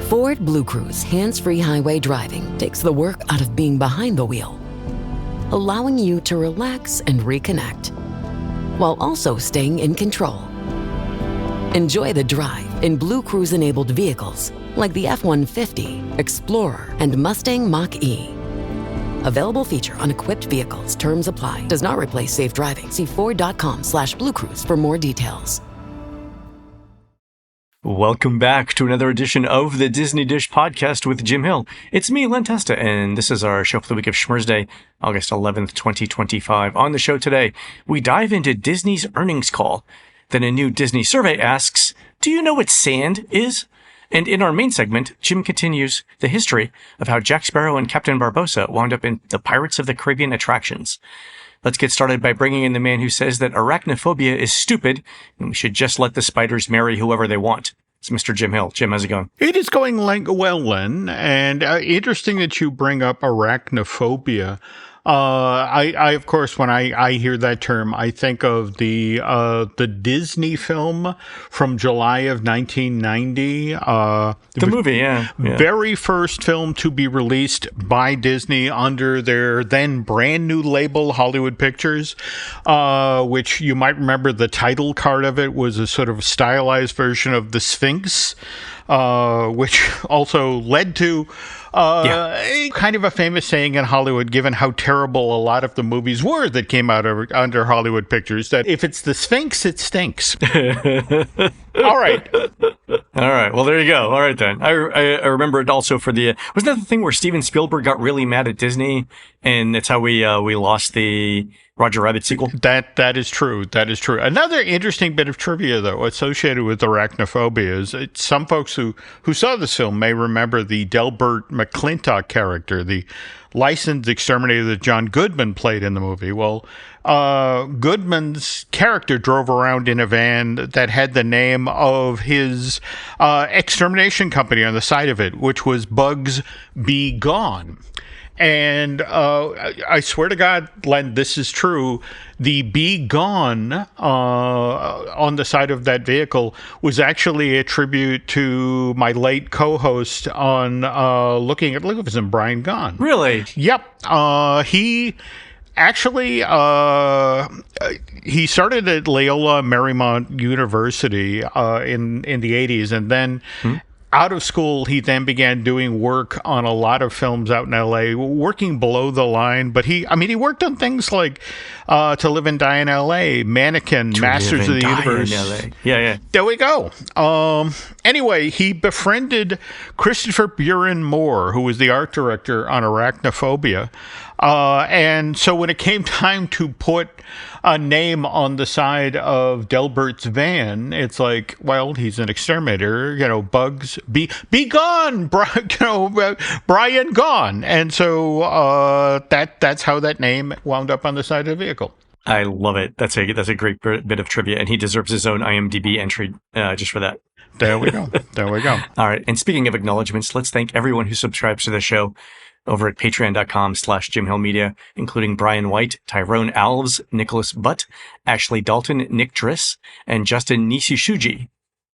Ford Blue Cruise hands-free highway driving takes the work out of being behind the wheel, allowing you to relax and reconnect, while also staying in control. Enjoy the drive in Blue Cruise-enabled vehicles like the F-150, Explorer, and Mustang Mach-E. Available feature on equipped vehicles. Terms apply. Does not replace safe driving. See Ford.com/BlueCruise for more details. Welcome back to another edition of the Disney Dish Podcast with Jim Hill. It's me, Len Testa, and this is our show for the week of Schmersday, August 11th, 2025. On the show today, we dive into Disney's earnings call. Then a new Disney survey asks, do you know what sand is? And in our main segment, Jim continues the history of how Jack Sparrow and Captain Barbossa wound up in the Pirates of the Caribbean attractions. Let's get started by bringing in the man who says that arachnophobia is stupid and we should just let the spiders marry whoever they want. It's Mr. Jim Hill. Jim, how's it going? It is going well, Len, and interesting that you bring up arachnophobia. I of course, when I hear that term, I think of the Disney film from July of 1990. The movie, yeah. Very first film to be released by Disney under their then brand new label, Hollywood Pictures, which you might remember the title card of it was a sort of stylized version of the Sphinx, which also led to kind of a famous saying in Hollywood, given how terrible a lot of the movies were that came out under Hollywood Pictures, that if it's the Sphinx, it stinks. All right. Well, there you go. All right, then. I remember it also for the... wasn't that the thing where Steven Spielberg got really mad at Disney, and that's how we lost the Roger Rabbit sequel? That is true. That is true. Another interesting bit of trivia, though, associated with arachnophobia is some folks who saw this film may remember the Delbert McClintock character, the licensed exterminator that John Goodman played in the movie. Well, Goodman's character drove around in a van that had the name of his extermination company on the side of it, which was Bugs Be Gone. And I swear to God, Len, this is true. The Be Gone on the side of that vehicle was actually a tribute to my late co-host on Looking at Legalism, Brian Gahn. Really? Yep. He actually he started at Loyola Marymount University in the 80s, and then out of school, he then began doing work on a lot of films out in L.A., working below the line. But he worked on things like To Live and Die in L.A., Mannequin, Masters of the Universe. Yeah. There we go. Anyway, he befriended Christopher Buren Moore, who was the art director on Arachnophobia. And so when it came time to put a name on the side of Delbert's van, it's like, well, he's an exterminator, Bugs be gone, Brian Gone. And so that's how that name wound up on the side of the vehicle. I love it. That's a great bit of trivia, and he deserves his own IMDb entry just for that. There we go. All right. And speaking of acknowledgements, let's thank everyone who subscribes to the show over at patreon.com/JimHillMedia, including Brian White, Tyrone Alves, Nicholas Butt, Ashley Dalton, Nick Driss, and Justin Nishishuji.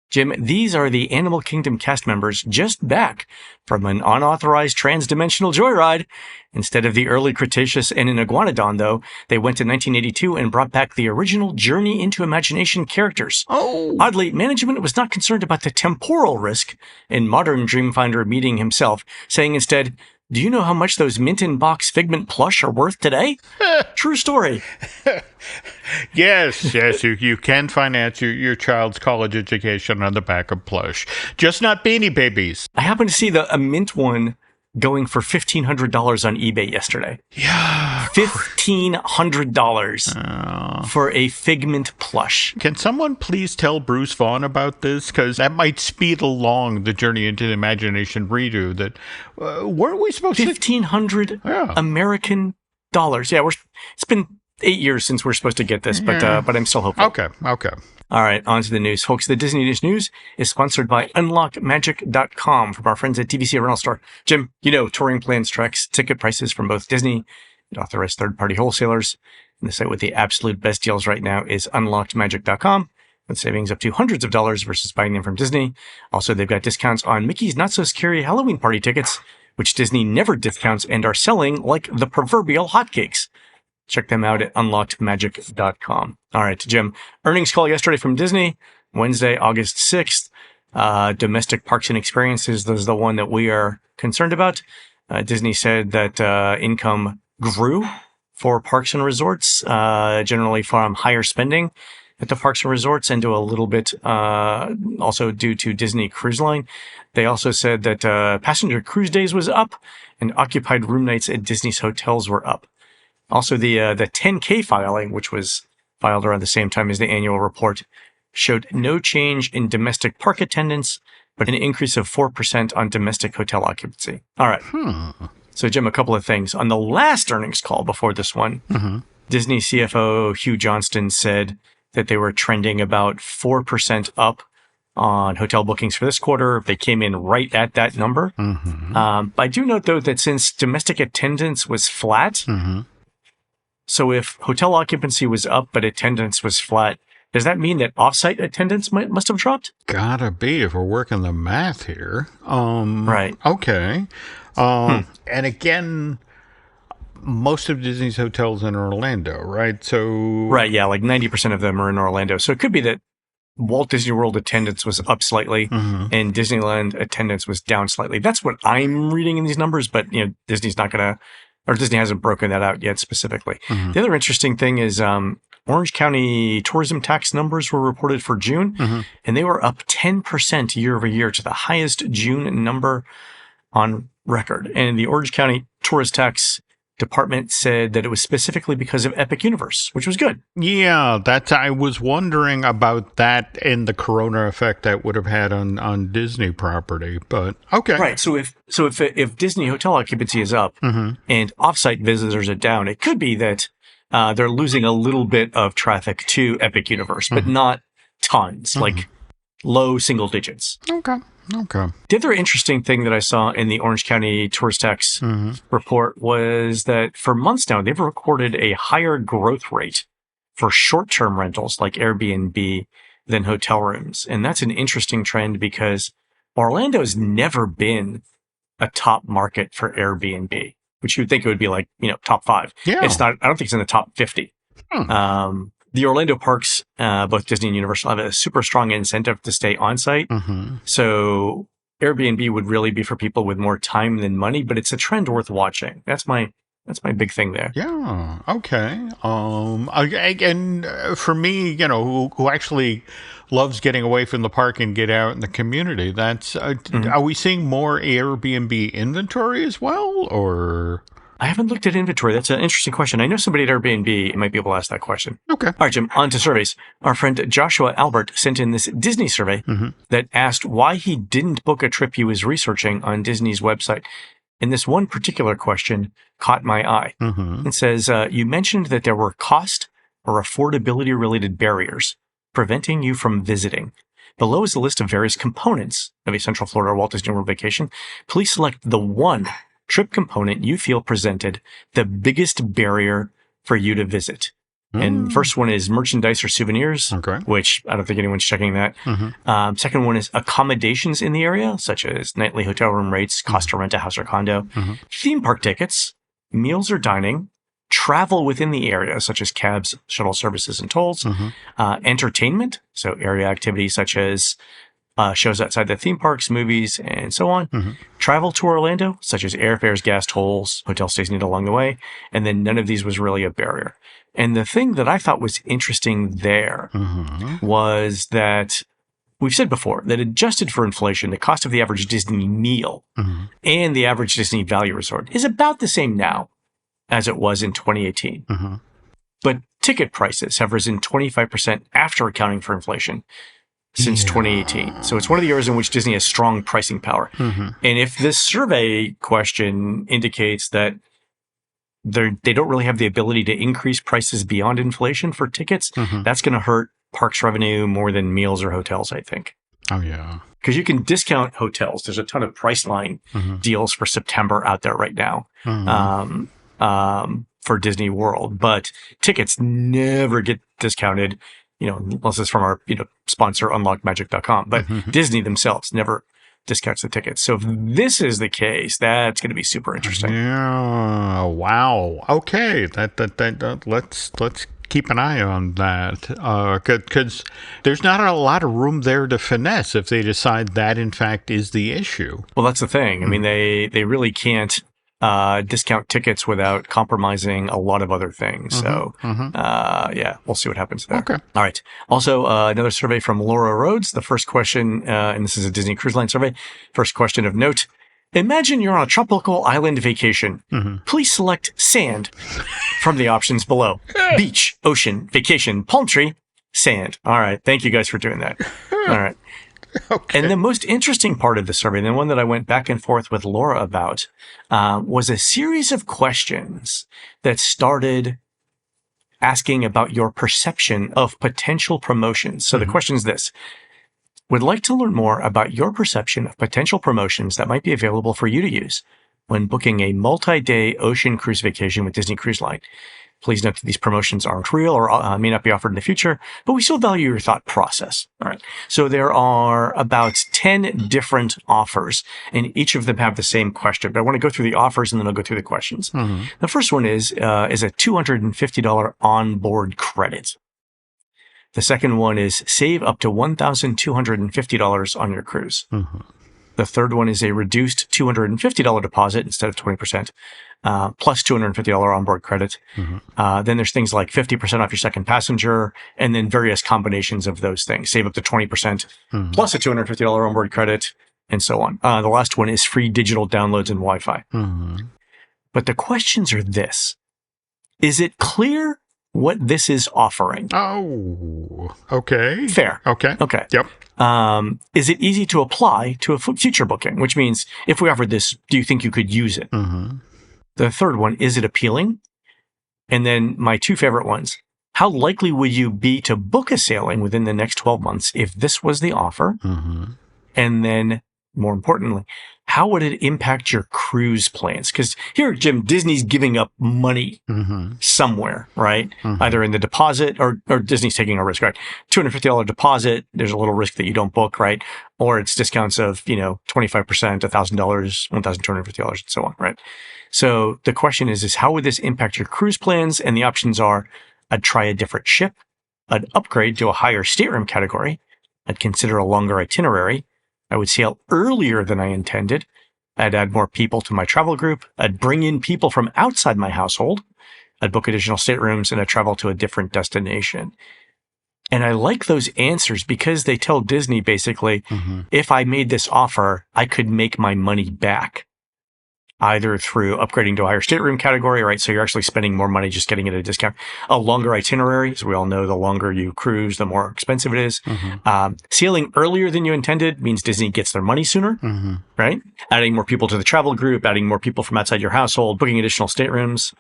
Jim, these are the Animal Kingdom cast members just back from an unauthorized transdimensional joyride. Instead of the early Cretaceous and an iguanodon, though, they went to 1982 and brought back the original Journey into Imagination characters. Oh! Oddly, management was not concerned about the temporal risk in modern Dreamfinder meeting himself, saying instead, do you know how much those mint-in-box Figment plush are worth today? True story. Yes, you can finance your child's college education on the back of plush. Just not Beanie Babies. I happened to see a mint one going for $1,500 on eBay yesterday. Yeah. $1,500 for a Figment plush. Can someone please tell Bruce Vaughn about this? Because that might speed along the Journey into the Imagination redo that weren't we supposed to... 1,500 American dollars. Yeah, it's been 8 years since we're supposed to get this, but I'm still hopeful. Okay. All right, on to the news. Folks, the Disney Dish News is sponsored by UnlockMagic.com from our friends at TVC Rental Store. Jim, touring plans tracks ticket prices from both Disney and authorized third-party wholesalers. And the site with the absolute best deals right now is UnlockedMagic.com. with savings up to hundreds of dollars versus buying them from Disney. Also, they've got discounts on Mickey's Not-So-Scary Halloween Party tickets, which Disney never discounts and are selling like the proverbial hotcakes. Check them out at unlockedmagic.com. All right, Jim. Earnings call yesterday from Disney, Wednesday, August 6th. Domestic parks and experiences, this is the one that we are concerned about. Disney said that income grew for parks and resorts, generally from higher spending at the parks and resorts, and to a little bit also due to Disney Cruise Line. They also said that passenger cruise days was up, and occupied room nights at Disney's hotels were up. Also, the 10K filing, which was filed around the same time as the annual report, showed no change in domestic park attendance, but an increase of 4% on domestic hotel occupancy. All right. So, Jim, a couple of things. On the last earnings call before this one, Disney CFO Hugh Johnston said that they were trending about 4% up on hotel bookings for this quarter. They came in right at that number. I do note, though, that since domestic attendance was flat, so if hotel occupancy was up but attendance was flat, does that mean that offsite attendance must have dropped? Gotta be, if we're working the math here. Right. Okay. And again, most of Disney's hotels in Orlando, right? So right, yeah, like 90% of them are in Orlando. So it could be that Walt Disney World attendance was up slightly and Disneyland attendance was down slightly. That's what I'm reading in these numbers, but Disney's not going to, or Disney hasn't broken that out yet specifically. The other interesting thing is Orange County tourism tax numbers were reported for June, and they were up 10% year over year to the highest June number on record. And the Orange County Tourist Tax Department said that it was specifically because of Epic Universe, which was good. Yeah, I was wondering about that and the corona effect that would have had on Disney property, but okay. Right. So if Disney hotel occupancy is up and offsite visitors are down, it could be that they're losing a little bit of traffic to Epic Universe, but not tons, like low single digits. Okay. The other interesting thing that I saw in the Orange County Tourist Tax report was that for months now, they've recorded a higher growth rate for short-term rentals like Airbnb than hotel rooms. And that's an interesting trend because Orlando's never been a top market for Airbnb, which you would think it would be like, top 5. Yeah. It's not, I don't think it's in the top 50. The Orlando parks, both Disney and Universal, have a super strong incentive to stay on site. So Airbnb would really be for people with more time than money, but it's a trend worth watching. That's my big thing there. Yeah. Okay. And for me, who actually loves getting away from the park and get out in the community, that's, are we seeing more Airbnb inventory as well, or? I haven't looked at inventory. That's an interesting question. I know somebody at Airbnb might be able to ask that question. Okay. All right, Jim, on to surveys. Our friend Joshua Albert sent in this Disney survey that asked why he didn't book a trip he was researching on Disney's website. And this one particular question caught my eye. It says, you mentioned that there were cost or affordability-related barriers preventing you from visiting. Below is a list of various components of a Central Florida Walt Disney World vacation. Please select the one trip component you feel presented the biggest barrier for you to visit. And first one is merchandise or souvenirs, which I don't think anyone's checking that. Second one is accommodations in the area, such as nightly hotel room rates, cost to rent a house or condo, theme park tickets, meals or dining, travel within the area, such as cabs, shuttle services, and tolls, entertainment, so area activities such as shows outside the theme parks, movies, and so on. Travel to Orlando, such as airfares, gas tolls, hotel stays needed along the way. And then none of these was really a barrier. And the thing that I thought was interesting there was that we've said before that adjusted for inflation, the cost of the average Disney meal and the average Disney Value Resort is about the same now as it was in 2018. But ticket prices have risen 25% after accounting for inflation since 2018. So it's one of the years in which Disney has strong pricing power. And if this survey question indicates that they don't really have the ability to increase prices beyond inflation for tickets, that's going to hurt parks revenue more than meals or hotels, I think. Oh, yeah. Because you can discount hotels. There's a ton of Priceline deals for September out there right now for Disney World. But tickets never get discounted, unless it's from our, sponsor unlockmagic.com, but Disney themselves never discounts the tickets. So if this is the case, that's going to be super interesting. Yeah. Wow. Okay. Let's keep an eye on that, because there's not a lot of room there to finesse if they decide that in fact is the issue. Well, that's the thing. I mean, they really can't discount tickets without compromising a lot of other things. So, yeah, we'll see what happens there. Okay. All right. Also, another survey from Laura Rhodes. The first question, and this is a Disney Cruise Line survey. First question of note. Imagine you're on a tropical island vacation. Please select sand from the options below. Beach, ocean, vacation, palm tree, sand. All right. Thank you guys for doing that. All right. Okay. And the most interesting part of the survey, the one that I went back and forth with Laura about, was a series of questions that started asking about your perception of potential promotions. So the question is this. Would like to learn more about your perception of potential promotions that might be available for you to use when booking a multi-day ocean cruise vacation with Disney Cruise Line. Please note that these promotions aren't real or may not be offered in the future, but we still value your thought process. All right. So there are about 10 different offers, and each of them have the same question. But I want to go through the offers, and then I'll go through the questions. The first one is a $250 onboard credit. The second one is save up to $1,250 on your cruise. The third one is a reduced $250 deposit instead of 20%, plus $250 onboard credit. Then there's things like 50% off your second passenger, and then various combinations of those things. Save up to 20%, plus a $250 onboard credit, and so on. The last one is free digital downloads and Wi-Fi. But the questions are this. Is it clear what this is offering? Oh, okay. Fair. Okay. Yep. Is it easy to apply to a future booking? Which means, if we offered this, do you think you could use it? The third one, is it appealing? And then my two favorite ones. How likely would you be to book a sailing within the next 12 months if this was the offer? And then, more importantly, how would it impact your cruise plans? Because here, Jim, Disney's giving up money somewhere, right? Either in the deposit or Disney's taking a risk, right? $250 deposit, there's a little risk that you don't book, right? Or it's discounts of, 25%, $1,000, $1,250, and so on, right? So the question is how would this impact your cruise plans? And the options are, I'd try a different ship. I'd upgrade to a higher stateroom category. I'd consider a longer itinerary. I would sail earlier than I intended. I'd add more people to my travel group. I'd bring in people from outside my household. I'd book additional staterooms, and I'd travel to a different destination. And I like those answers because they tell Disney basically, if I made this offer, I could make my money back. Either through upgrading to a higher stateroom category, right? So you're actually spending more money just getting it at a discount. A longer itinerary, as we all know, the longer you cruise, the more expensive it is. Sailing earlier than you intended means Disney gets their money sooner, right? Adding more people to the travel group, adding more people from outside your household, booking additional staterooms,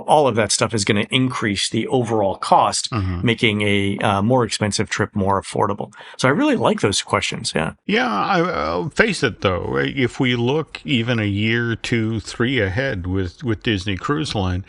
all of that stuff is going to increase the overall cost, making a more expensive trip more affordable. So I really like those questions. Yeah. Yeah. I'll face it, though. If we look even a year, 2, 3 ahead with Disney Cruise Line,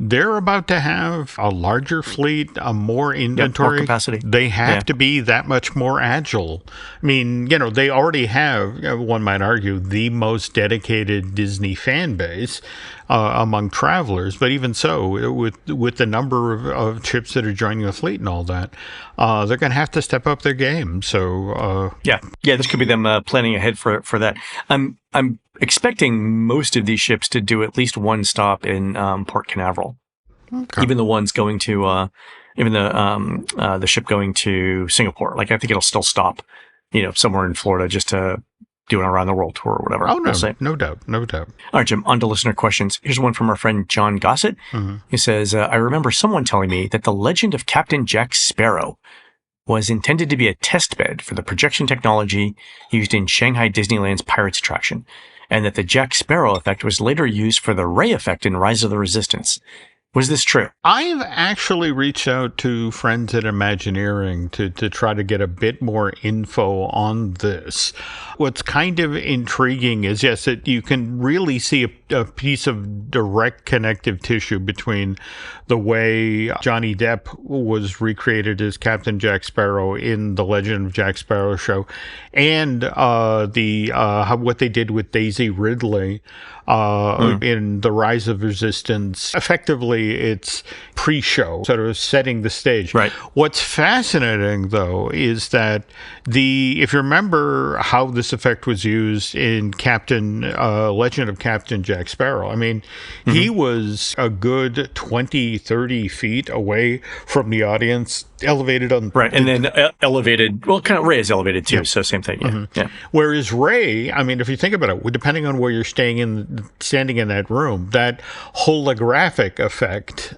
they're about to have a larger fleet, a more inventory. More capacity. They have to be that much more agile. I mean, they already have, one might argue, the most dedicated Disney fan base among travelers. But even so, with the number of ships that are joining the fleet and all that, they're going to have to step up their game. So yeah, this could be them planning ahead for that. I'm expecting most of these ships to do at least one stop in Port Canaveral. Okay. Even the ones going to, the ship going to Singapore. Like, I think it'll still stop, somewhere in Florida just to do an around the world tour or whatever. Oh, no, no doubt. All right, Jim, on to listener questions. Here's one from our friend John Gossett. He says, I remember someone telling me that the legend of Captain Jack Sparrow was intended to be a test bed for the projection technology used in Shanghai Disneyland's Pirates attraction, and that the Jack Sparrow effect was later used for the Ray effect in Rise of the Resistance. Was this true? I've actually reached out to friends at Imagineering to try to get a bit more info on this. What's kind of intriguing is, yes, that you can really see a piece of direct connective tissue between the way Johnny Depp was recreated as Captain Jack Sparrow in the Legend of Jack Sparrow show, and what they did with Daisy Ridley in The Rise of Resistance. Effectively, it's pre-show, sort of setting the stage. Right. What's fascinating, though, is that if you remember how this effect was used in Legend of Captain Jack Sparrow, I mean, he was a good 20, 30 feet away from the audience, elevated on... Right, and then elevated, well, kind of Ray is elevated too, so same thing, yeah. Yeah. Whereas Ray, I mean, if you think about it, depending on where you're standing in that room, that holographic effect,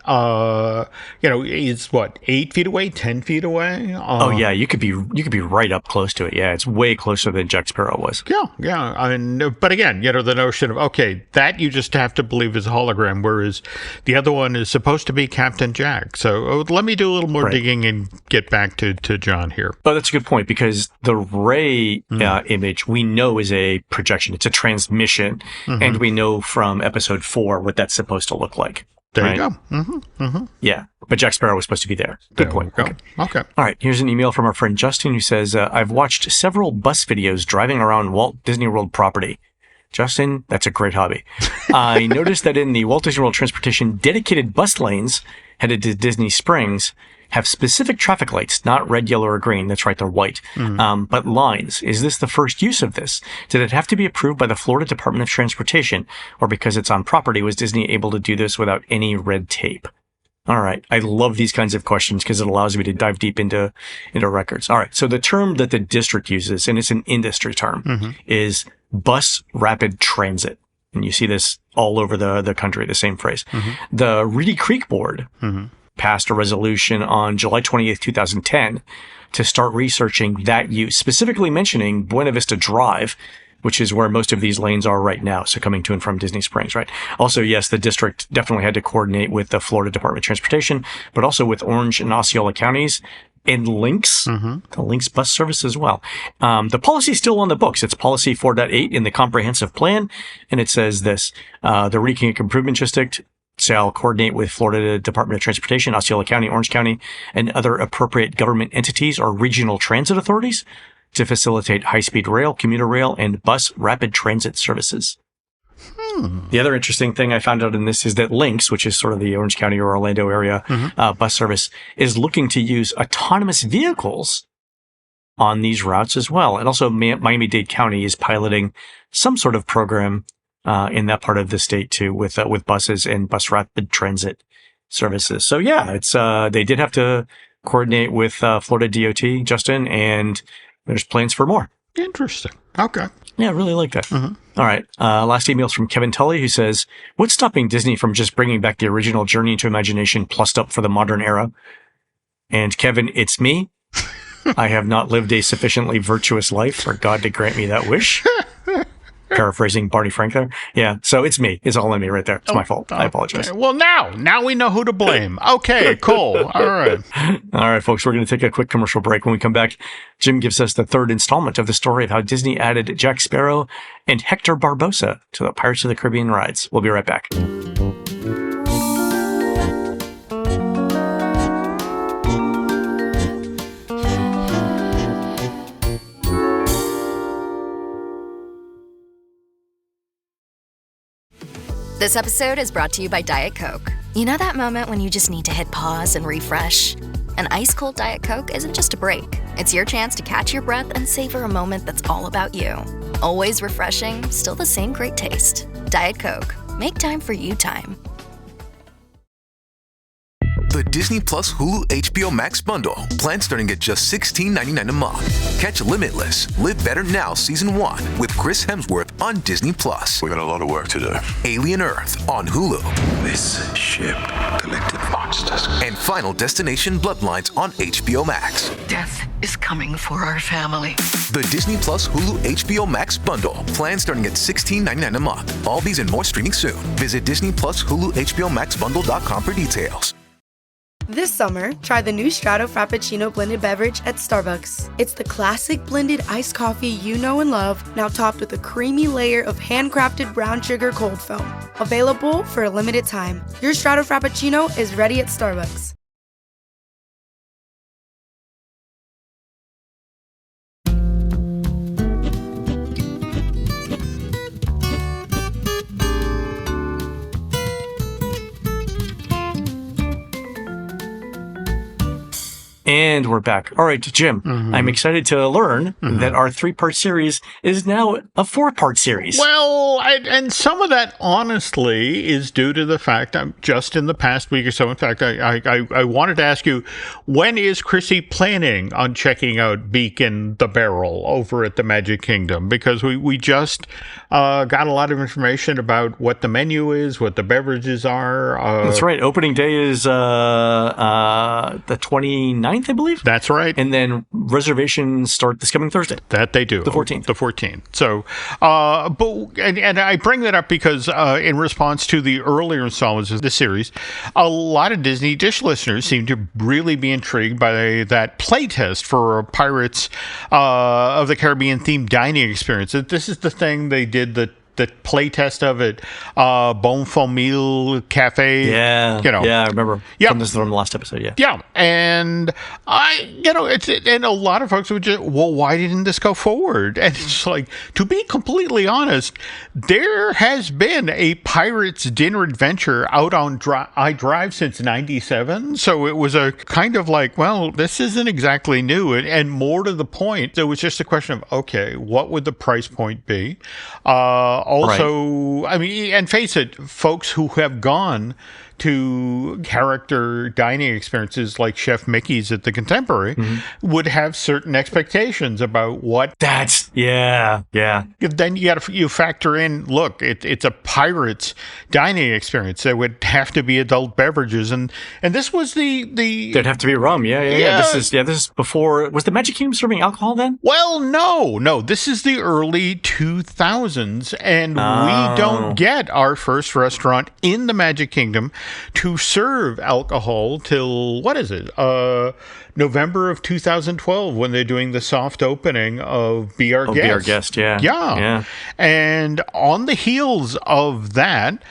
is what, 8 feet away, 10 feet away? Oh yeah, you could be right up close to it. Yeah, it's way closer than Jack Sparrow was. Yeah. I mean, but again, the notion of, okay, that you just have to believe is a hologram, whereas the other one is supposed to be Captain Jack. So let me do a little more digging and get back to John here. Oh, that's a good point, because the Ray image we know is a projection. It's a transmission, and we know from episode 4 what that's supposed to look like. There you go. Yeah, but Jack Sparrow was supposed to be there. Good point. Okay. All right, here's an email from our friend Justin who says, I've watched several bus videos driving around Walt Disney World property. Justin, that's a great hobby. I noticed that in the Walt Disney World Transportation, dedicated bus lanes headed to Disney Springs have specific traffic lights, not red, yellow, or green. That's right, they're white. But lines. Is this the first use of this? Did it have to be approved by the Florida Department of Transportation? Or because it's on property, was Disney able to do this without any red tape? All right. I love these kinds of questions because it allows me to dive deep into records. All right. So the term that the district uses, and it's an industry term, is bus rapid transit. And you see this all over the country, the same phrase. The Reedy Creek Board passed a resolution on July 28th, 2010 to start researching that use, specifically mentioning Buena Vista Drive, which is where most of these lanes are right now. So coming to and from Disney Springs, right? Also, yes, the district definitely had to coordinate with the Florida Department of Transportation, but also with Orange and Osceola counties and Lynx, the Lynx bus service as well. The policy is still on the books. It's policy 4.8 in the comprehensive plan. And it says this, the Reedy Creek Improvement District shall coordinate with Florida Department of Transportation, Osceola County, Orange County, and other appropriate government entities or regional transit authorities to facilitate high-speed rail, commuter rail, and bus rapid transit services. The other interesting thing I found out in this is that Lynx, which is sort of the Orange County or Orlando area bus service, is looking to use autonomous vehicles on these routes as well. And also Miami-Dade County is piloting some sort of program in that part of the state too, with buses and bus rapid transit services. So yeah, it's they did have to coordinate with Florida DOT, Justin, and there's plans for more. Interesting. Okay. Yeah, I really like that. All right. Last email's from Kevin Tully, who says, what's stopping Disney from just bringing back the original Journey into Imagination plussed up for the modern era? And Kevin, it's me. I have not lived a sufficiently virtuous life for God to grant me that wish. Paraphrasing Barney Frank there. Yeah, so it's me. It's all on me right there. It's my fault. I apologize. Okay. Well, now we know who to blame. Okay, cool. All right. All right, folks, we're going to take a quick commercial break. When we come back, Jim gives us the third installment of the story of how Disney added Jack Sparrow and Hector Barbossa to the Pirates of the Caribbean rides. We'll be right back. This episode is brought to you by Diet Coke. You know that moment when you just need to hit pause and refresh? An ice-cold Diet Coke isn't just a break. It's your chance to catch your breath and savor a moment that's all about you. Always refreshing, still the same great taste. Diet Coke. Make time for you time. The Disney Plus Hulu HBO Max bundle. Plans starting at just $16.99 a month. Catch Limitless, Live Better Now Season 1 with Chris Hemsworth on Disney Plus. We got a lot of work to do. Alien Earth on Hulu. This ship collected monsters. And Final Destination Bloodlines on HBO Max. Death is coming for our family. The Disney Plus Hulu HBO Max bundle. Plans starting at $16.99 a month. All these and more streaming soon. Visit Disney Plus Hulu HBO Max bundle.com for details. This summer, try the new Strato Frappuccino blended beverage at Starbucks. It's the classic blended iced coffee you know and love, now topped with a creamy layer of handcrafted brown sugar cold foam. Available for a limited time. Your Strato Frappuccino is ready at Starbucks. And we're back. All right, Jim, I'm excited to learn that our 3-part series is now a 4-part series. Well, and some of that, honestly, is due to the fact just in the past week or so. In fact, I wanted to ask you, when is Chrissy planning on checking out Beak and the Barrel over at the Magic Kingdom? Because we just got a lot of information about what the menu is, what the beverages are. That's right. Opening day is the 29th, I believe. That's right. And then reservations start this coming Thursday. That they do. The 14th. The 14th. So, and I bring that up because in response to the earlier installments of the series, a lot of Disney Dish listeners seem to really be intrigued by that playtest for Pirates of the Caribbean themed dining experience. This is the thing they did the play test of it, Bon Famille Cafe. Yeah, I remember from the last episode. Yeah, and and a lot of folks would just, well, why didn't this go forward? And it's like, to be completely honest, there has been a Pirates dinner adventure out on iDrive since '97, so it was a kind of like, well, this isn't exactly new, and more to the point, it was just a question of, okay, what would the price point be? Also, right. I mean, and face it, folks who have gone to character dining experiences like Chef Mickey's at the Contemporary would have certain expectations about what. That's yeah. Then you factor in, look, it's a Pirates dining experience. There would have to be adult beverages, and this was the. There'd have to be rum. Yeah. This is before. Was the Magic Kingdom serving alcohol then? Well, no. This is the early 2000s, and we don't get our first restaurant in the Magic Kingdom to serve alcohol till, what is it, November of 2012, when they're doing the soft opening of Be Our Guest. Be Our Guest, yeah. And on the heels of that,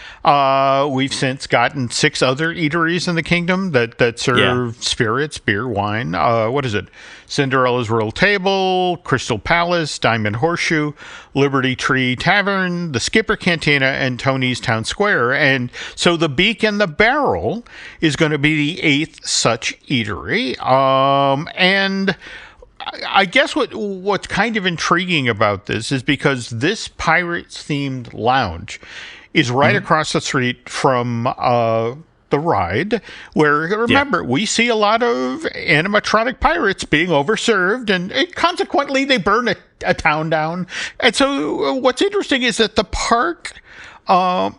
we've since gotten 6 other eateries in the kingdom that serve spirits, beer, wine. What is it? Cinderella's Royal Table, Crystal Palace, Diamond Horseshoe, Liberty Tree Tavern, the Skipper Cantina, and Tony's Town Square. And so the Beak and the Barrel is going to be the 8th such eatery. And I guess what's kind of intriguing about this is because this Pirates-themed lounge is right across the street from the ride, where, remember, we see a lot of animatronic pirates being overserved, and consequently they burn a town down. And so what's interesting is that the park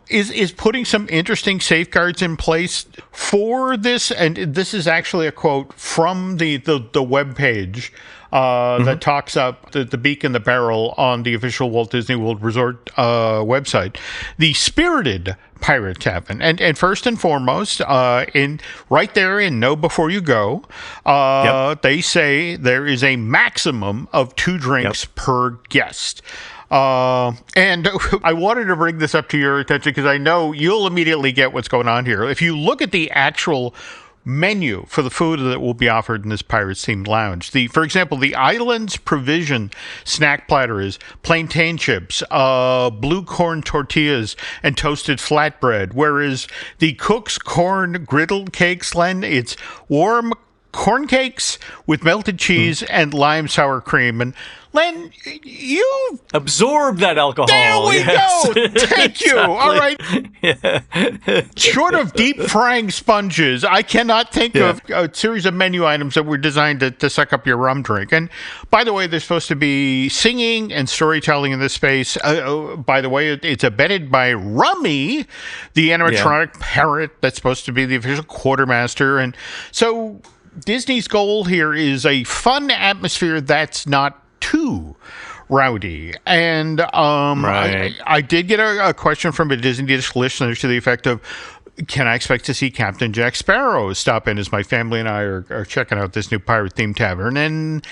is putting some interesting safeguards in place for this, and this is actually a quote from the webpage that talks up the Beak and the Barrel on the official Walt Disney World Resort website. The Spirited Pirate Tavern, and first and foremost, in right there in Know Before You Go, they say there is a maximum of 2 drinks per guest. And I wanted to bring this up to your attention because I know you'll immediately get what's going on here. If you look at the actual menu for the food that will be offered in this Pirates-themed lounge, for example, the Islands Provision snack platter is plantain chips, blue corn tortillas, and toasted flatbread, whereas the Cook's Corn Griddle Cakes, Len, it's warm corn cakes with melted cheese and lime sour cream. And Len, you absorb that alcohol. There we go. Thank you. Exactly. All right. Short of deep frying sponges, I cannot think of a series of menu items that were designed to suck up your rum drink. And by the way, there's supposed to be singing and storytelling in this space. By the way, it's abetted by Rummy, the animatronic parrot that's supposed to be the official quartermaster. And so Disney's goal here is a fun atmosphere that's not too rowdy. And I did get a question from a Disney Dish listener to the effect of, can I expect to see Captain Jack Sparrow stop in as my family and I are checking out this new pirate-themed tavern? And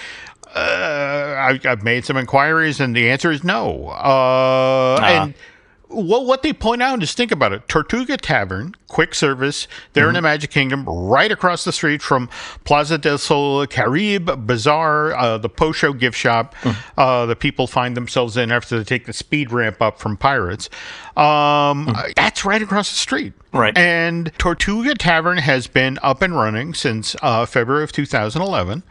I've made some inquiries, and the answer is no. And well, what they point out is, think about it. Tortuga Tavern, quick service, there in the Magic Kingdom, right across the street from Plaza del Sol Caribe Bazaar, the post-show gift shop the people find themselves in after they take the speed ramp up from Pirates. That's right across the street. Right. And Tortuga Tavern has been up and running since February of 2011.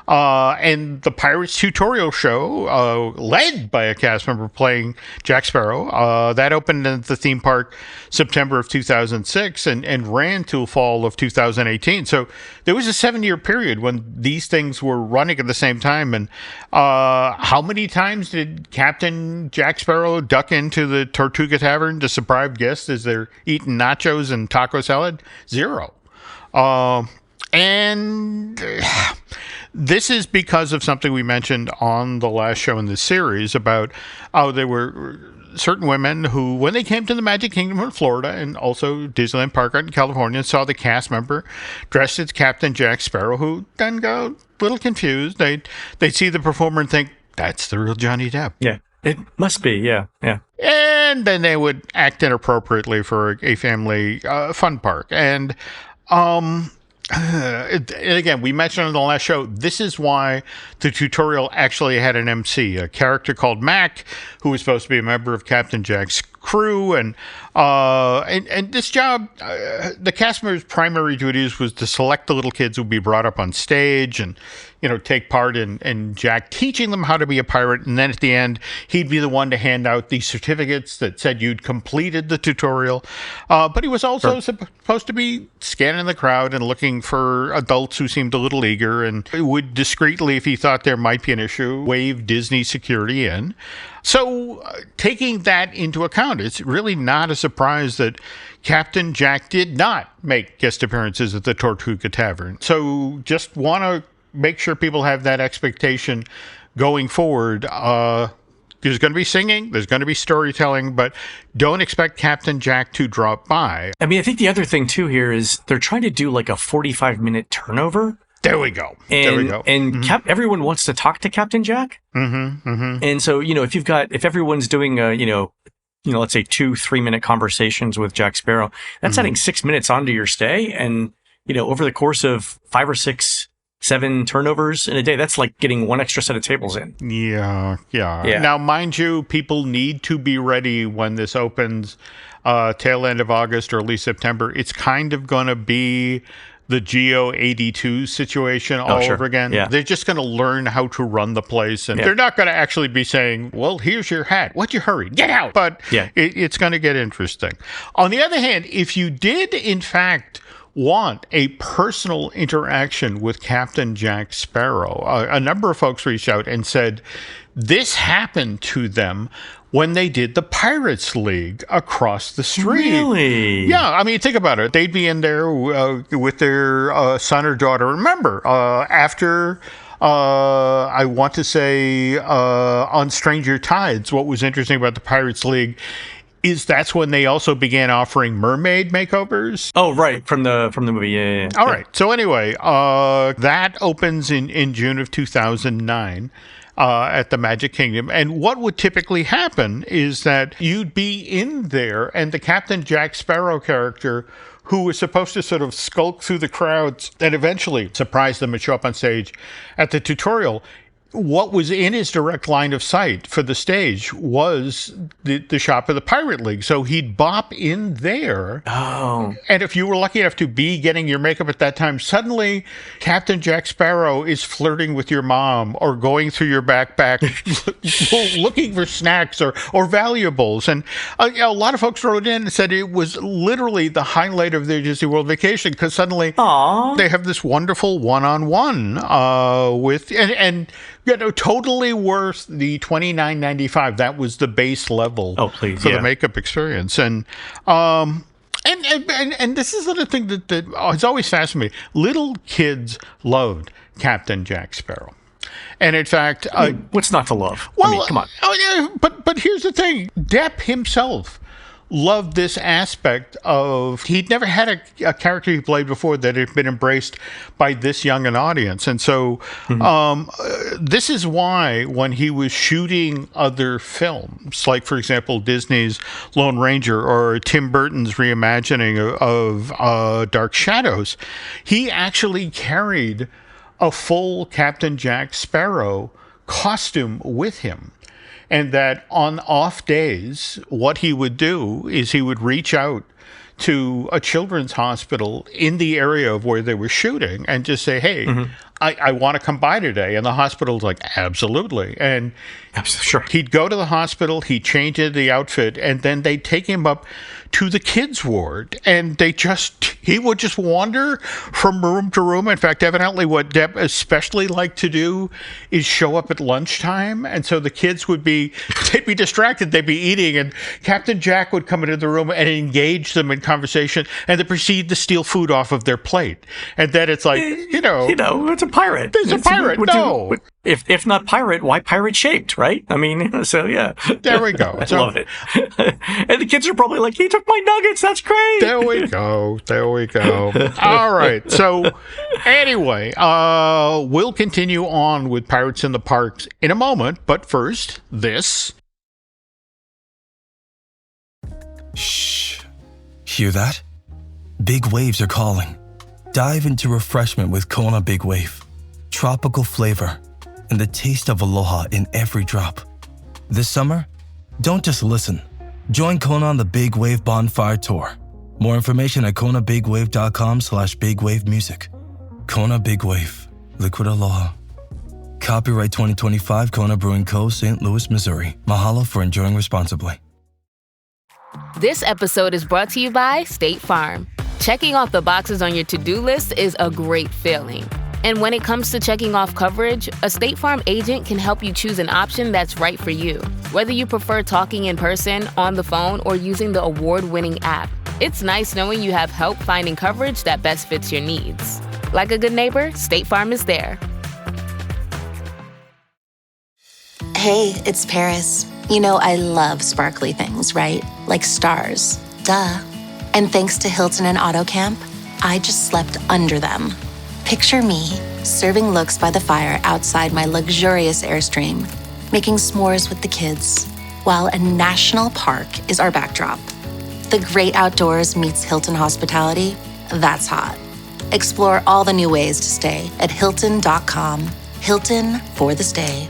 And the Pirates tutorial show, led by a cast member playing Jack Sparrow, that opened at the theme park September of 2006 and ran till fall of 2018. So there was a 7-year period when these things were running at the same time. And how many times did Captain Jack Sparrow duck into the Tortuga Tavern to surprise guests as they're eating nachos and taco salad? 0. And this is because of something we mentioned on the last show in this series about how there were certain women who, when they came to the Magic Kingdom in Florida and also Disneyland Park out in California, saw the cast member dressed as Captain Jack Sparrow, who then go a little confused. They'd see the performer and think, that's the real Johnny Depp. Yeah, it must be. Yeah. And then they would act inappropriately for a family fun park. And and again, we mentioned on the last show, this is why the tutorial actually had an MC, a character called Mac, who was supposed to be a member of Captain Jack's crew. And this job, the cast member's primary duties was to select the little kids who would be brought up on stage and, take part in Jack teaching them how to be a pirate. And then at the end, he'd be the one to hand out the certificates that said you'd completed the tutorial. But he was also supposed to be scanning the crowd and looking for adults who seemed a little eager, and would discreetly, if he thought there might be an issue, wave Disney security in. So taking that into account, it's really not a surprise that Captain Jack did not make guest appearances at the Tortuga Tavern. So just want to make sure people have that expectation going forward. There's going to be singing, there's going to be storytelling, but don't expect Captain Jack to drop by. I mean, I think the other thing, too, here is they're trying to do like a 45-minute turnover. There we go. And everyone wants to talk to Captain Jack. And so, if everyone's doing, let's say 2-3 minute conversations with Jack Sparrow, that's adding 6 minutes onto your stay. And, over the course of 5 or 6, 7 turnovers in a day, that's like getting one extra set of tables in. Yeah. Now, mind you, people need to be ready when this opens tail end of August, early September. It's kind of going to be the Geo 82 situation all over again. Yeah. They're just going to learn how to run the place, and they're not going to actually be saying, well, here's your hat. What'd you hurry? Get out. But it's going to get interesting. On the other hand, if you did, in fact, want a personal interaction with Captain Jack Sparrow, a number of folks reached out and said this happened to them when they did the Pirates League across the street. Really? Yeah, I mean, think about it. They'd be in there with their son or daughter. Remember, after I want to say on Stranger Tides, what was interesting about the Pirates League is that's when they also began offering mermaid makeovers. Oh, right. From the movie. Yeah. All right. So anyway, that opens in June of 2009 at the Magic Kingdom. And what would typically happen is that you'd be in there and the Captain Jack Sparrow character, who was supposed to sort of skulk through the crowds and eventually surprise them and show up on stage at the tutorial, what was in his direct line of sight for the stage was the shop of the Pirate League. So he'd bop in there. Oh. And if you were lucky enough to be getting your makeup at that time, suddenly Captain Jack Sparrow is flirting with your mom or going through your backpack looking for snacks or valuables. And a lot of folks wrote in and said it was literally the highlight of their Disney World vacation because suddenly they have this wonderful one-on-one with... And totally worth the $29.95. That was the base level for the makeup experience. And this is the thing that has always fascinated me. Little kids loved Captain Jack Sparrow. And in fact... what's not to love? Well, I mean, come on. But here's the thing. Depp himself loved this aspect of... He'd never had a character he played before that had been embraced by this young an audience. And so this is why when he was shooting other films, like, for example, Disney's Lone Ranger or Tim Burton's reimagining of Dark Shadows, he actually carried a full Captain Jack Sparrow costume with him. And that on off days, what he would do is he would reach out to a children's hospital in the area of where they were shooting and just say, hey, I want to come by today. And the hospital's like, absolutely. And sure. He'd go to the hospital, he'd change into the outfit, and then they'd take him up to the kids' ward. And he would just wander from room to room. In fact, evidently what Depp especially liked to do is show up at lunchtime. And so the kids they'd be distracted, they'd be eating, and Captain Jack would come into the room and engage them in conversation, and they proceed to steal food off of their plate. And then it's like, it's a pirate. It's a pirate. No. If not pirate, why pirate shaped, right? I mean, so yeah. There we go. I love it. And the kids are probably like, he took my nuggets. That's great. There we go. All right. So anyway, we'll continue on with Pirates in the Parks in a moment. But first, this. Shh. Hear that? Big waves are calling. Dive into refreshment with Kona Big Wave. Tropical flavor and the taste of aloha in every drop. This summer, don't just listen. Join Kona on the Big Wave Bonfire Tour. More information at konabigwave.com/bigwavemusic. Kona Big Wave. Liquid Aloha. Copyright 2025 Kona Brewing Co., St. Louis, Missouri. Mahalo for enjoying responsibly. This episode is brought to you by State Farm. Checking off the boxes on your to-do list is a great feeling. And when it comes to checking off coverage, a State Farm agent can help you choose an option that's right for you. Whether you prefer talking in person, on the phone, or using the award-winning app, it's nice knowing you have help finding coverage that best fits your needs. Like a good neighbor, State Farm is there. Hey, it's Paris. You know I love sparkly things, right? Like stars. Duh. And thanks to Hilton and AutoCamp, I just slept under them. Picture me, serving looks by the fire outside my luxurious Airstream, making s'mores with the kids, while a national park is our backdrop. The great outdoors meets Hilton hospitality. That's hot. Explore all the new ways to stay at Hilton.com. Hilton for the stay.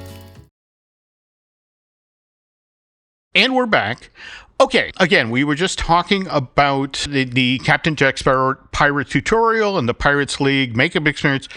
And we're back. Okay, again, we were just talking about the Captain Jack Sparrow Pirate tutorial and the Pirates League makeup experience,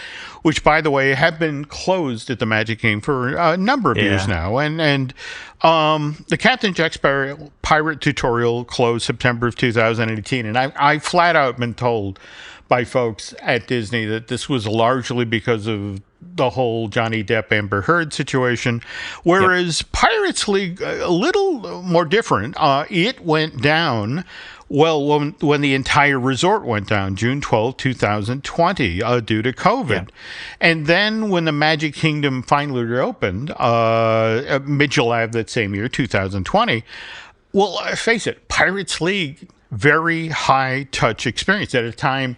which, by the way, have been closed at the Magic Kingdom for a number of years now. And the Captain Jack Sparrow Pirate tutorial closed September of 2018. And I flat out been told by folks at Disney that this was largely because of the whole Johnny Depp Amber Heard situation, whereas Pirates League a little more different. It went down when the entire resort went down, June 12, 2020, due to COVID. And then when the Magic Kingdom finally reopened, mid-July of that same year, 2020, well, face it, Pirates League, very high touch experience at a time,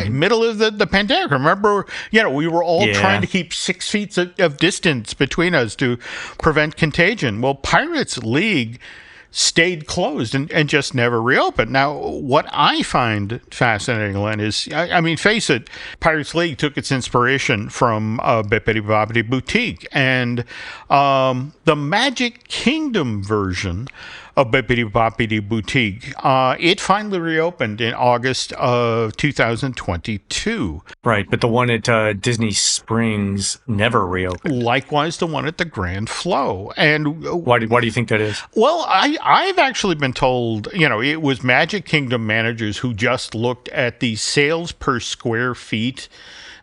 middle of the pandemic. Remember, we were all trying to keep 6 feet of distance between us to prevent contagion. Well, Pirates League stayed closed and just never reopened. Now, what I find fascinating, Len, is, I mean, face it, Pirates League took its inspiration from Bippity Boppity Boutique, and the Magic Kingdom version of Bippity Boppity Boutique, it finally reopened in August of 2022. Right, but the one at Disney Springs never reopened. Likewise, the one at the Grand Flow. And why do you think that is? Well, I've actually been told, it was Magic Kingdom managers who just looked at the sales per square feet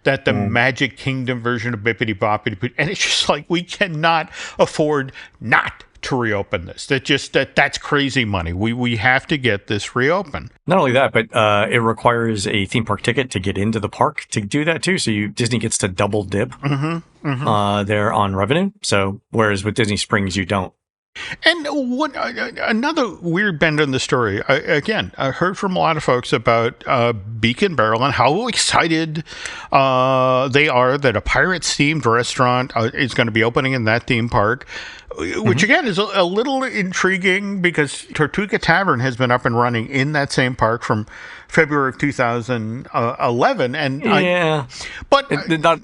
that the Magic Kingdom version of Bippity Boppity, and it's just like, we cannot afford not to reopen this. That's crazy money. We have to get this reopened. Not only that, but it requires a theme park ticket to get into the park to do that too. So Disney gets to double dip there on revenue. So whereas with Disney Springs, you don't. And another weird bend in the story, I heard from a lot of folks about Beak and Barrel and how excited they are that a Pirates-themed restaurant is going to be opening in that theme park, which again is a little intriguing because Tortuga Tavern has been up and running in that same park from February of 2011. And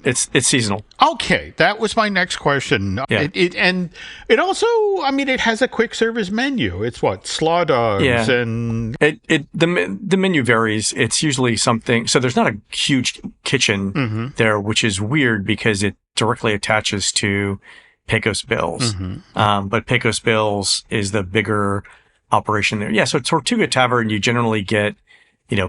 it's seasonal. Okay, that was my next question. Yeah. It also, it has a quick service menu. It's what, slaw dogs and the menu varies. It's usually something. So there's not a huge kitchen there, which is weird because it directly attaches to Pecos Bills. But Pecos Bills is the bigger operation there. Yeah. So Tortuga Tavern, you generally get,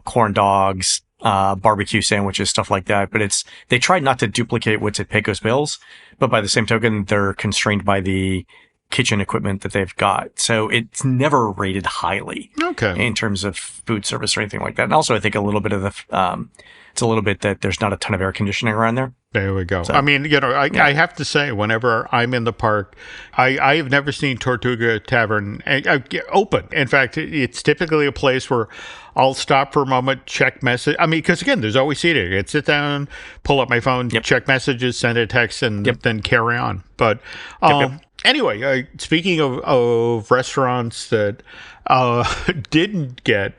corn dogs, barbecue sandwiches, stuff like that. But they tried not to duplicate what's at Pecos Bills, but by the same token, they're constrained by the kitchen equipment that they've got. So it's never rated highly in terms of food service or anything like that. And also I think a little bit of it's a little bit that there's not a ton of air conditioning around there. There we go. So, I have to say, whenever I'm in the park, I have never seen Tortuga Tavern open. In fact, it's typically a place where I'll stop for a moment, check message. Because again, there's always seating. I'd sit down, pull up my phone, check messages, send a text, and then carry on. But anyway, speaking of restaurants that didn't get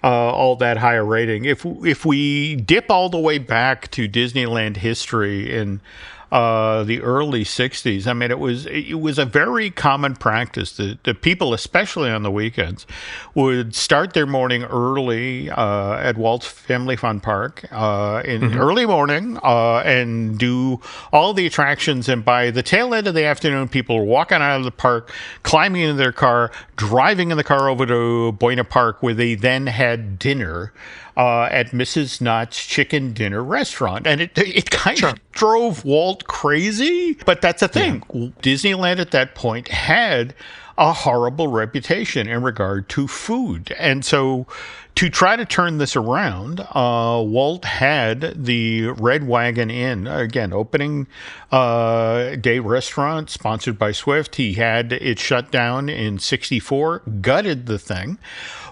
all that higher rating, if we dip all the way back to Disneyland history in the early 60s, it was a very common practice that people, especially on the weekends, would start their morning early at Walt's Family Fun Park in early morning and do all the attractions. And by the tail end of the afternoon, people were walking out of the park, climbing into their car, driving in the car over to Buena Park, where they then had dinner at Mrs. Knott's Chicken Dinner Restaurant. And it kind of drove Walt crazy, but that's the thing. Yeah. Disneyland at that point had a horrible reputation in regard to food. And so to try to turn this around, Walt had the Red Wagon Inn, again, opening day restaurant sponsored by Swift. He had it shut down in 1964, gutted the thing,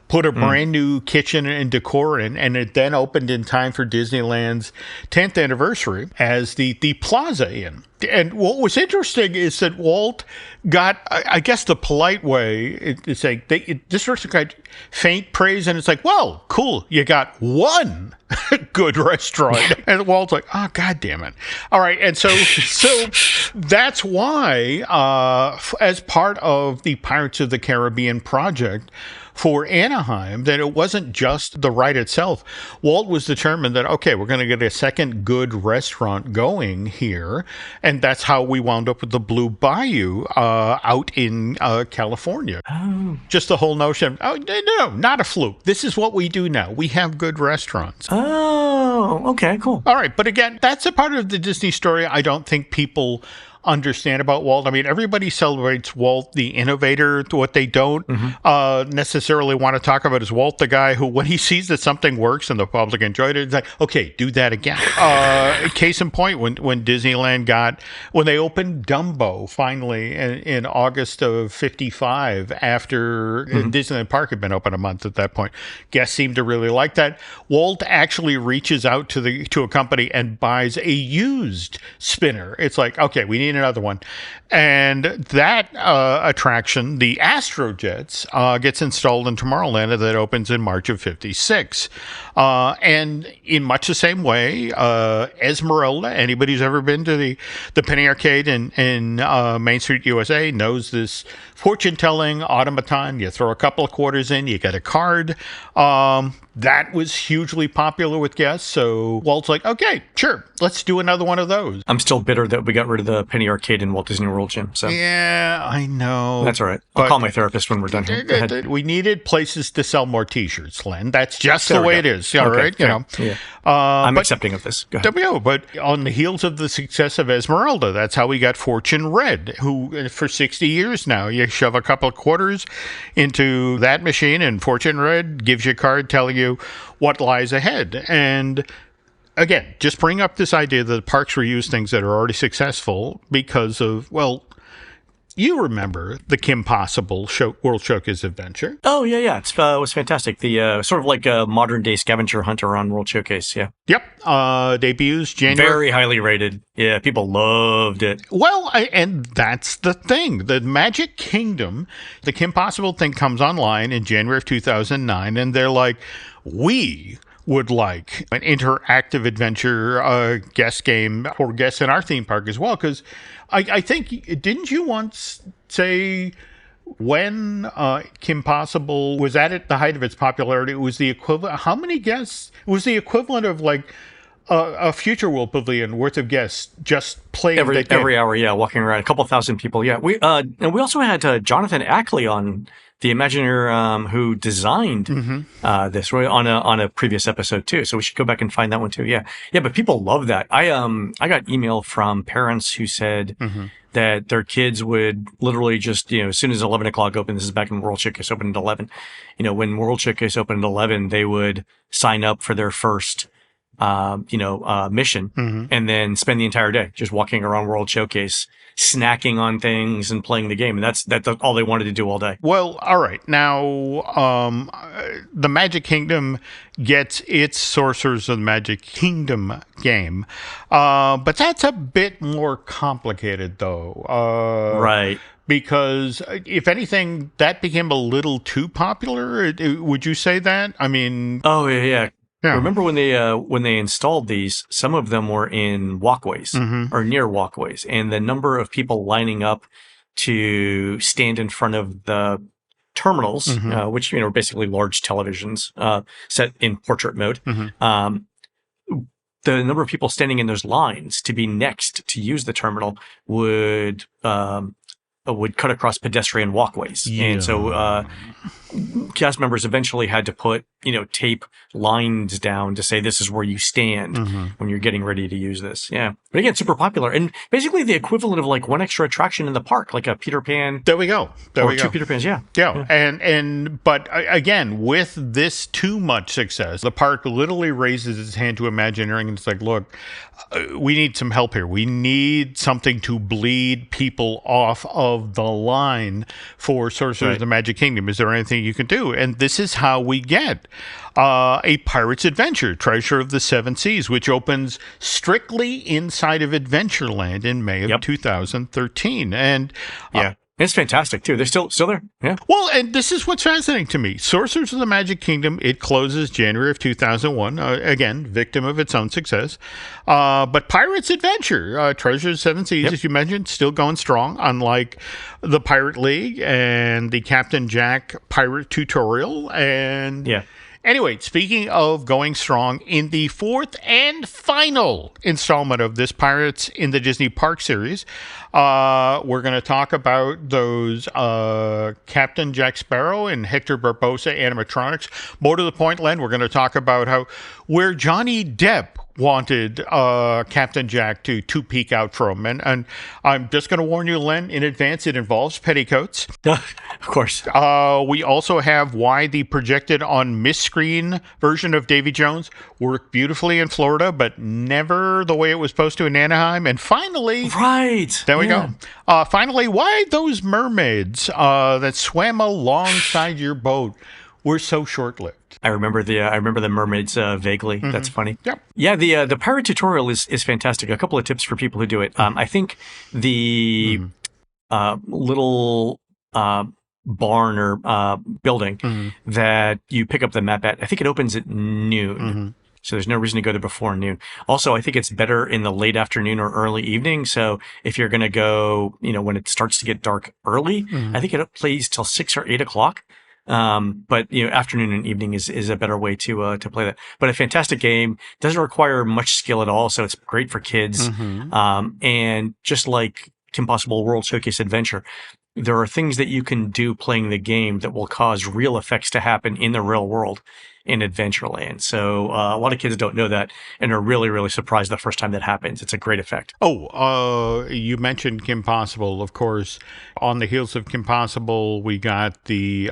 put a brand new kitchen and decor in, and it then opened in time for Disneyland's 10th anniversary as the Plaza Inn. And what was interesting is that Walt got, I guess the polite way is saying, this restaurant got faint praise, and it's like, well, cool, you got one good restaurant. And Walt's like, oh, God damn it. All right, and so that's why, as part of the Pirates of the Caribbean project, for Anaheim, that it wasn't just the ride itself. Walt was determined that, okay, we're going to get a second good restaurant going here. And that's how we wound up with the Blue Bayou out in California. Oh. Just the whole notion, no, not a fluke. This is what we do now. We have good restaurants. Oh, okay, cool. All right. But again, that's a part of the Disney story I don't think people understand about Walt. Everybody celebrates Walt the innovator. What they don't necessarily want to talk about is Walt the guy who, when he sees that something works and the public enjoyed it, it's like, okay, do that again. Case in point, when Disneyland when they opened Dumbo finally in August of 1955, after Disneyland Park had been open a month at that point, guests seemed to really like that. Walt actually reaches out to a company and buys a used spinner. It's like, okay, we need need another one. And that attraction, the Astrojets, gets installed in Tomorrowland that opens in March of 56. And in much the same way, Esmeralda, anybody who's ever been to the Penny Arcade in Main Street, USA, knows this fortune-telling automaton. You throw a couple of quarters in, you get a card. That was hugely popular with guests. So Walt's like, okay, sure, let's do another one of those. I'm still bitter that we got rid of the Penny Arcade in Walt Disney World, Jim. So yeah, I know. That's all right. I'll call my therapist when we're done here. Go ahead. We needed places to sell more T-shirts, Len. That's just the way it is. All right, you know. Yeah. I'm accepting of this. Go ahead. There we go. But on the heels of the success of Esmeralda, that's how we got Fortune Red, who for 60 years now, you shove a couple of quarters into that machine, and Fortune Red gives you a card telling you what lies ahead. And again, just bring up this idea that the parks reuse things that are already successful because of, well, you remember the Kim Possible World Showcase Adventure. Oh, yeah. It was fantastic. The sort of like a modern-day scavenger hunt around World Showcase, yeah. Yep. Debuts January. Very highly rated. Yeah, people loved it. Well, and that's the thing. The Magic Kingdom, the Kim Possible thing comes online in January of 2009, and they're like, we would like an interactive adventure guest game for guests in our theme park as well. Because I think, didn't you once say when Kim Possible was at the height of its popularity, it was the equivalent, how many guests? It was the equivalent of like a Future World Pavilion worth of guests just playing every hour, yeah, walking around, a couple thousand people, yeah. And we also had Jonathan Ackley on, the Imagineer who designed this on a previous episode too. So we should go back and find that one too. Yeah. But people love that. I got email from parents who said that their kids would literally just, as soon as 11 o'clock opened, this is back when World Showcase opened at 11. When World Showcase opened at 11, they would sign up for their first mission and then spend the entire day just walking around World Showcase, snacking on things and playing the game. And that's all they wanted to do all day. Well, all right. Now, the Magic Kingdom gets its Sorcerers of the Magic Kingdom game. But that's a bit more complicated, though. Right. Because if anything, that became a little too popular. Would you say that? I mean... Oh, yeah. Yeah. Remember when they installed these, some of them were in walkways or near walkways, and the number of people lining up to stand in front of the terminals, which are basically large televisions set in portrait mode. The number of people standing in those lines to be next to use the terminal would cut across pedestrian walkways, and so cast members eventually had to put tape lines down to say this is where you stand when you're getting ready to use this. Yeah, but again, super popular and basically the equivalent of like one extra attraction in the park, like a Peter Pan. There we go. Two Peter Pans. Yeah. But again, with this too much success, the park literally raises its hand to Imagineering and it's like, look, we need some help here. We need something to bleed people off of the line for Sorcerers of the Magic Kingdom. Is there anything you can do? And this is how we get a Pirate's Adventure, Treasure of the Seven Seas, which opens strictly inside of Adventureland in May of 2013. And it's fantastic too. They're still there. Yeah. Well, and this is what's fascinating to me. Sorcerers of the Magic Kingdom, it closes January of 2001. Again, victim of its own success. But Pirate's Adventure, Treasure of the Seven Seas, as you mentioned, still going strong, unlike the Pirate League and the Captain Jack Pirate Tutorial. And anyway, speaking of going strong, in the fourth and final installment of this Pirates in the Disney Park series, we're going to talk about those Captain Jack Sparrow and Hector Barbossa animatronics. More to the point, Len, we're going to talk about where Johnny Depp wanted Captain Jack to peek out from. And I'm just going to warn you, Len, in advance, it involves petticoats. Of course. We also have why the projected on Miss-Screen version of Davy Jones worked beautifully in Florida, but never the way it was supposed to in Anaheim. And finally... Right. There we go. Finally, why those mermaids that swam alongside your boat were so short-lived. I remember the mermaids vaguely. That's funny. Yep. Yeah, the pirate tutorial is fantastic. A couple of tips for people who do it. I think the little barn or building that you pick up the map at, I think it opens at noon. So there's no reason to go there before noon. Also, I think it's better in the late afternoon or early evening. So if you're going to go, when it starts to get dark early, I think it plays till 6 or 8 o'clock. But afternoon and evening is a better way to play that. But a fantastic game, doesn't require much skill at all, so it's great for kids. And just like Kim Possible World Showcase Adventure, there are things that you can do playing the game that will cause real effects to happen in the real world in Adventureland. So a lot of kids don't know that and are really, really surprised the first time that happens. It's a great effect. You mentioned Kim Possible, of course. On the heels of Kim Possible, we got the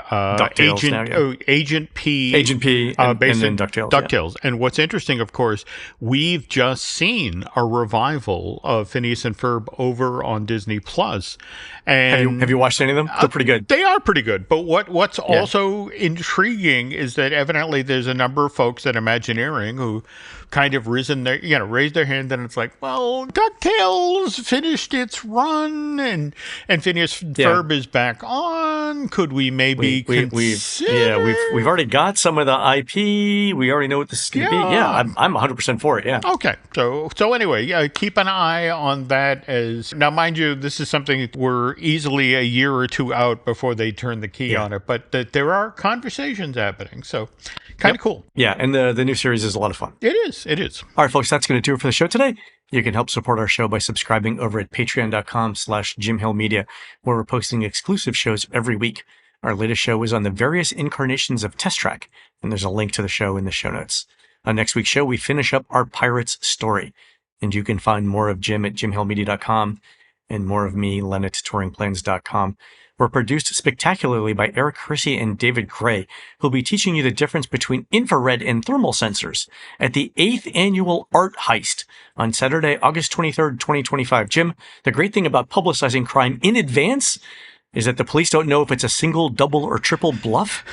Agent P. Agent P and then DuckTales. DuckTales. Yeah. And what's interesting, of course, we've just seen a revival of Phineas and Ferb over on Disney Plus. And have you watched any of them? They're pretty good. They are pretty good. But what's also intriguing is that evidently there's a number of folks at Imagineering who kind of raised their hand, and it's like, well, DuckTales finished its run, and Phineas Ferb is back on. Could we maybe consider? We've already got some of the IP. We already know what this is going to be. Yeah, I'm 100% for it. Yeah. Okay. So anyway, keep an eye on that. Now, mind you, this is something we're easily a year or two out before they turn the key on it, but there are conversations happening. So kind of cool. Yeah, and the new series is a lot of fun. It is. All right, folks, that's going to do it for the show today. You can help support our show by subscribing over at patreon.com/JimHillMedia, where we're posting exclusive shows every week. Our latest show is on the various incarnations of Test Track, and there's a link to the show in the show notes. On next week's show, we finish up our Pirates story, and you can find more of Jim at JimHillMedia.com and more of me, Len at TouringPlans.com. We're produced spectacularly by Eric Hersey and David Gray, who'll be teaching you the difference between infrared and thermal sensors at the 8th Annual Art Heist on Saturday, August 23rd, 2025. Jim, the great thing about publicizing crime in advance is that the police don't know if it's a single, double, or triple bluff.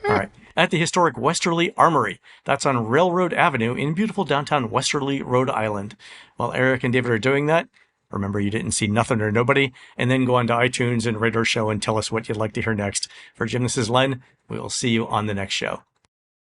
All right. At the historic Westerly Armory. That's on Railroad Avenue in beautiful downtown Westerly, Rhode Island. While Eric and David are doing that, remember, you didn't see Nothing or Nobody, and then go on to iTunes and rate our show and tell us what you'd like to hear next. For Jim, this is Len. We will see you on the next show.